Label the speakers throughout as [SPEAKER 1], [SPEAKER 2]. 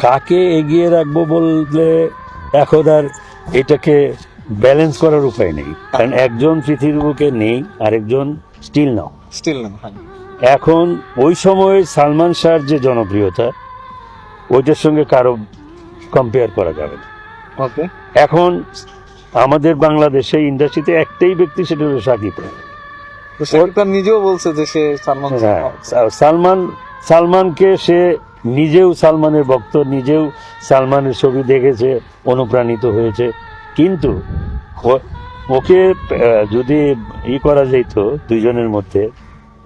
[SPEAKER 1] কাকে এগিয়ে রাখবো বললে এখন আর এটাকে ব্যালেন্স করার উপায় নেই, কারণ একজন পৃথিবীর বুকে নেই, আরেকজন স্টিল নাও। এখন ওই সময় সালমান শাহর যে জনপ্রিয়তা, ওইটার সঙ্গে কারো কম্পেয়ার করা যাবে না। এখন আমাদের বাংলাদেশে ইন্ডাস্ট্রিতে একটাই ব্যক্তি, সেটা হলো শাকিব খান।
[SPEAKER 2] নিজেও বলছে যে সে
[SPEAKER 1] সালমানকে সে নিজেও সালমানের ভক্ত, নিজেও সালমানের ছবি দেখেছে, অনুপ্রাণিত হয়েছে। কিন্তু ওকে যদি করা যেত দুইজনের মধ্যে,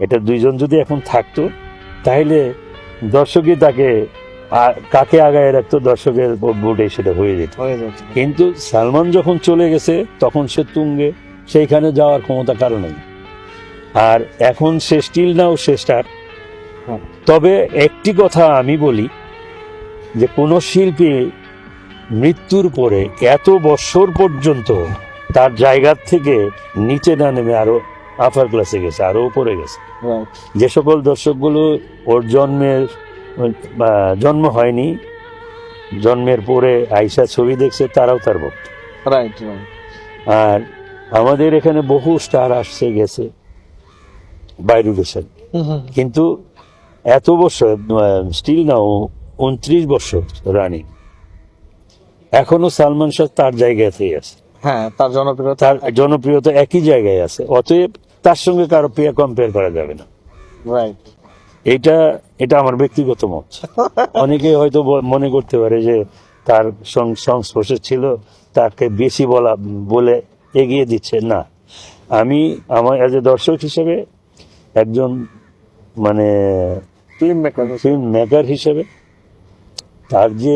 [SPEAKER 1] এটা দুইজন যদি এখন থাকতো, তাহলে দর্শকই তাকে কাকে আগায় রাখতো, দর্শকের ভোটে সেটা হয়ে যেত। কিন্তু সালমান যখন চলে গেছে, তখন সে তুঙ্গে, সেইখানে যাওয়ার ক্ষমতা কারো নেই। আর এখন সে স্টিল নাও, সে স্টার। তবে একটি কথা আমি বলি, যে কোনো শিল্পী মৃত্যুর পরে এত বছর পর্যন্ত তার জায়গার থেকে নিচে না নেমে আরো আপার ক্লাসে গেছে, আরো উপরে গেছে। যে সকল দর্শকগুলো ওর জন্ম হয়নি, জন্মের পরে আইসা ছবি দেখছে, তারাও তার ভক্ত। আর আমাদের এখানে বহু স্টার আসছে গেছে বাইরে গেছে, কিন্তু এত বছর স্টিল নাও 29 বছর রানিং, এখনো সালমান শাহ তার জায়গাতেই আছে।
[SPEAKER 2] তার
[SPEAKER 1] জনপ্রিয়তা একই জায়গায় আছে, অতএব তার সঙ্গে কারো কম্পেয়ার করা যাবে না। এটা আমার ব্যক্তিগত মত। অনেকে হয়তো মনে করতে পারে যে তার সংস্পর্শে ছিল, তাকে বেশি বলে এগিয়ে দিচ্ছে। না, আমি আমার এজ এ দর্শক হিসেবে, একজন মানে ফিল্ম মেকার হিসেবে, তার যে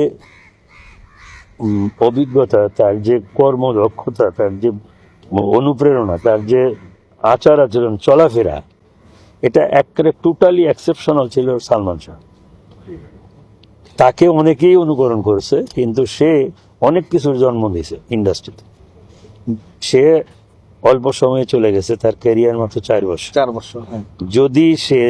[SPEAKER 1] অভিজ্ঞতা, তার যে কর্মদক্ষতা, তার যে অনুপ্রেরণা, তার যে আচার আচরণ, চলাফেরা, এটা একেবারে টোটালি এক্সেপশনাল ছিল সালমান শাহ। তাকে অনেকেই অনুকরণ করেছে, কিন্তু সে অনেক কিছুর জন্ম দিয়েছে ইন্ডাস্ট্রিতে। সে অল্প সময়ে চলে গেছে, তার ক্যারিয়ার মাত্র 4 বছর।
[SPEAKER 2] চার বছর।
[SPEAKER 1] যদি সে